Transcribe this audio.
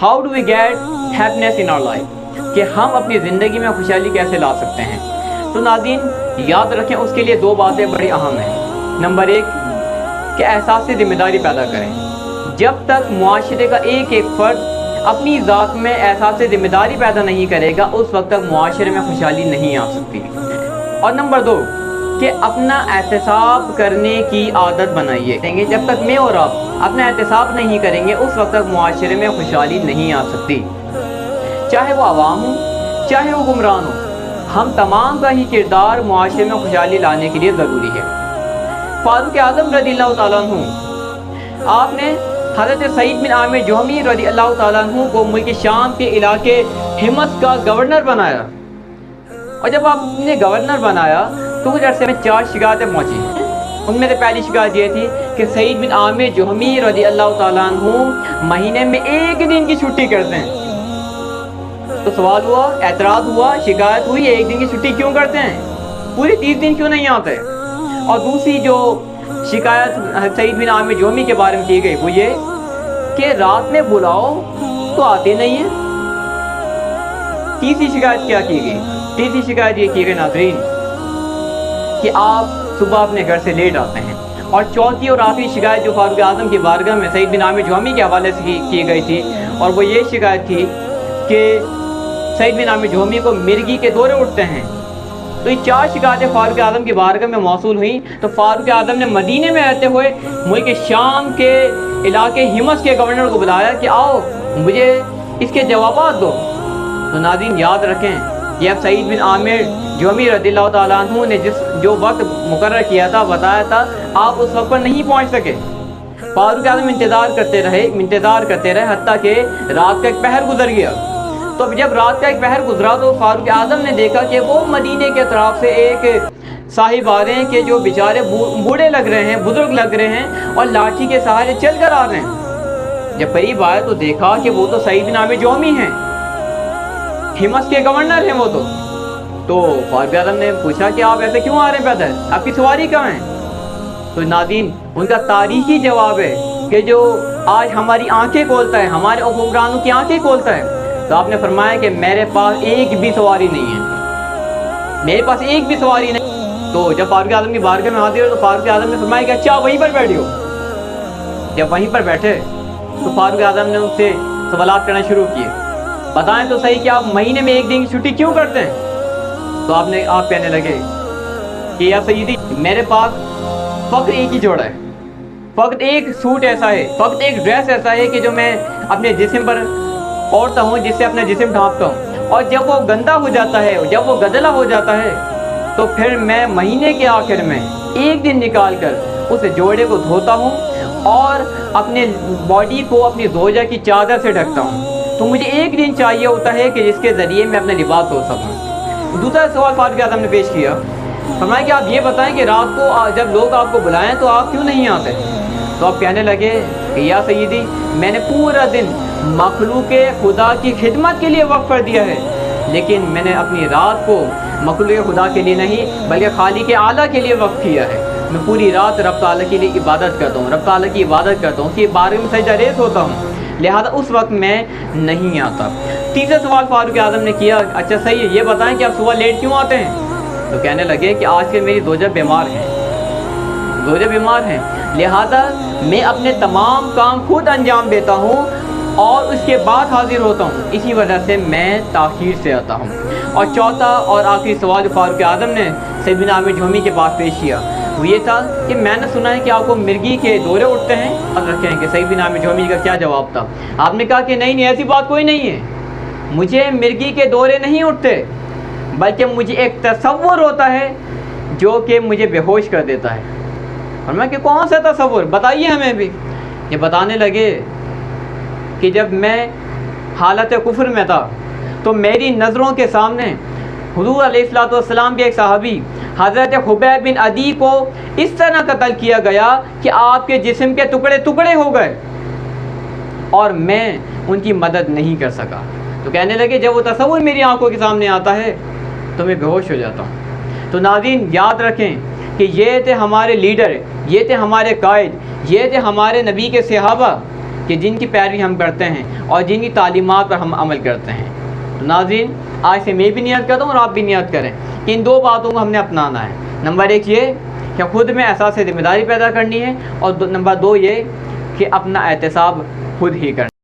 How do we get happiness in our life, कि हम अपनी ज़िंदगी में खुशहाली कैसे ला सकते हैं। तो नाज़रीन याद रखें, उसके लिए दो बातें बड़ी अहम हैं। नंबर एक कि एहसास ज़िम्मेदारी पैदा करें। जब तक मुआशरे का एक एक फ़र्द अपनी ज़ात में एहसास ज़िम्मेदारी पैदा नहीं करेगा, उस वक्त तक मुआशरे में खुशहाली नहीं आ सकती। और नंबर दो कि अपना एहतसाब करने की आदत बनाइए। जब तक मैं और आप अपना एहतसाब नहीं करेंगे, उस वक्त तक मुआशरे में खुशहाली नहीं आ सकती। चाहे वो आवाम हो, चाहे वो गुमरान हो, हम तमाम का ही किरदार मुआशरे में खुशहाली लाने के लिए ज़रूरी है। फारूक आज़म रज़ियल्लाहु ताला अन्हु, आपने हज़रत सईद बिन आमिर जुहमी रज़ियल्लाहु ताला अन्हु को मुल्क शाम के इलाके हिमस का गवर्नर बनाया। और जब आपने गवर्नर बनाया तो कुछ अरसे में 4 शिकायतें पहुँची। उनमें से पहली शिकायत ये थी कि सईद बिन आमिर जुहमी रज़ियल्लाहु ताला अन्हु महीने में एक दिन की छुट्टी करते हैं। तो सवाल हुआ, एतराज़ हुआ, शिकायत हुई, एक दिन की छुट्टी क्यों करते हैं, पूरे 30 दिन क्यों नहीं आते। और दूसरी जो शिकायत सईद बिन आमिर जुहमी के बारे में की गई वो ये कि रात में बुलाओ तो आते नहीं हैं। तीसरी शिकायत क्या की गई, तीसरी शिकायत ये की गई नाज़रीन कि आप सुबह अपने घर से लेट आते हैं। और चौथी और आखिरी शिकायत जो फारूक आज़म की बारगाह में सईद बिन आमिर जुहमी के हवाले से की गई थी, और वो ये शिकायत थी कि सईद बिन आमिर जुहमी को मिर्गी के दौरे उठते हैं। तो ये 4 शिकायतें फारूक आज़म की बारगाह में मौसूल हुई। तो फारूक आज़म ने मदीने में रहते हुए मुल्क शाम के इलाके हिमस के गवर्नर को बुलाया कि आओ मुझे इसके जवाब दो। तो नाज़रीन याद रखें, ये अब सईद बिन आमिर जुहमी रज़ियल्लाहु ताला अन्हु ने जो वक्त मुकर्रर किया था, बताया था, आप उस वक्त पर नहीं पहुंच सके। फारूक आज़म इंतज़ार करते रहे हत्ता कि रात का एक पहर गुजर गया। तो जब रात का एक पहर गुजरा तो फारूक आज़म ने देखा कि वो मदीने के तरफ से एक साहिब आ रहे हैं कि जो बेचारे बूढ़े लग रहे हैं, बुजुर्ग लग रहे हैं, और लाठी के सहारे चल कर आ रहे हैं। जब करीब आए तो देखा कि वो तो सईद बिन आमिर जुहमी हैं, हिमस के गवर्नर हैं वो तो फारूक आज़म ने पूछा कि आप ऐसे क्यों आ रहे हैं पैदल, आपकी सवारी कहाँ है। तो नाज़रीन उनका तारीखी जवाब है कि जो आज हमारी आंखें खोलता है, हमारे हुक्मरानों की आंखें खोलता है। तो आपने फरमाया कि मेरे पास एक भी सवारी नहीं है, मेरे पास एक भी सवारी नहीं। तो जब फारूक आज़म की बारगाह में हाजिर हो तो फारूक आज़म ने फरमाया कि अच्छा वहीं पर बैठियो। जब वहीं पर बैठे तो फारूक आज़म ने उससे सवालात करना शुरू किए, बताएं तो सही कि आप महीने में एक दिन की छुट्टी क्यों करते हैं। तो आप कहने लगे कि या सईदी, मेरे पास फ़कत एक ही जोड़ा है, फ़कत एक सूट ऐसा है, फ़कत एक ड्रेस ऐसा है कि जो मैं अपने जिस्म पर ओढ़ता हूँ, जिससे अपना जिस्म ढांपता हूँ। और जब वो गंदा हो जाता है, जब वो गदला हो जाता है, तो फिर मैं महीने के आखिर में एक दिन निकाल कर उस जोड़े को धोता हूँ और अपने बॉडी को अपनी ज़ौजा की चादर से ढकता हूँ। तो मुझे एक दिन चाहिए होता है कि जिसके ज़रिए मैं अपना लिबास धो सकूँ। दूसरा सवाल फारूक आज़म ने पेश किया, फरमाया कि आप ये बताएं कि रात को जब लोग आपको बुलाएं तो आप क्यों नहीं आते। तो आप कहने लगे कि या सईदी, मैंने पूरा दिन मखलूक़े खुदा की खिदमत के लिए वक़्फ़ कर दिया है, लेकिन मैंने अपनी रात को मखलूक़े खुदा के लिए नहीं बल्कि खालिक़े आला के लिए वक़्फ़ किया है। मैं पूरी रात रब ताला के लिए इबादत करता हूँ, रब ताला की इबादत करता हूँ, उसकी बारगाह में सजदा रेज़ होता हूँ, लिहाजा उस वक्त मैं नहीं आता। तीसरा सवाल फारूक आज़म ने किया, अच्छा सही है, ये बताएं कि आप सुबह लेट क्यों आते हैं। तो कहने लगे कि आजकल मेरी ज़ौजा बीमार हैं, लिहाजा मैं अपने तमाम काम खुद अंजाम देता हूँ और उसके बाद हाजिर होता हूँ, इसी वजह से मैं ताख़ीर से आता हूँ। और चौथा और आखिरी सवाल जो फारूक आज़म ने सईद बिन आमिर जुहमी के पास पेश किया वो ये था कि मैंने सुना है कि आपको मिर्गी के दौरे उठते हैं। अब रखें कि सईद बिन आमिर जुहमी का क्या जवाब था। आपने कहा कि नहीं ऐसी बात कोई नहीं है, मुझे मिर्गी के दौरे नहीं उठते, बल्कि मुझे एक तसव्वुर होता है जो कि मुझे बेहोश कर देता है। और मैं कि कौन सा तसव्वुर, बताइए हमें भी। ये बताने लगे कि जब मैं हालत कुफ्र में था तो मेरी नज़रों के सामने हुज़ूर अलैहिस्सलातु वस्सलाम के एक सहाबी हज़रत खुबैब बिन अदी को इस तरह कत्ल किया गया कि आपके जिस्म के टुकड़े टुकड़े हो गए और मैं उनकी मदद नहीं कर सका। तो कहने लगे जब वो तसव्वुर मेरी आंखों के सामने आता है तो मैं बेहोश हो जाता हूँ। तो नाज़रीन याद रखें कि ये थे हमारे लीडर, ये थे हमारे कायद, ये थे हमारे नबी के सहाबा کہ جن کی پیروی ہم کرتے ہیں اور جن کی تعلیمات پر ہم عمل کرتے ہیں۔ تو ناظرین، آج سے میں بھی نیت کرتا ہوں اور آپ بھی نیت کریں کہ ان دو باتوں کو ہم نے اپنانا ہے۔ نمبر 1 یہ کہ خود میں احساس ذمہ داری پیدا کرنی ہے، اور نمبر 2 یہ کہ اپنا احتساب خود ہی کرنا۔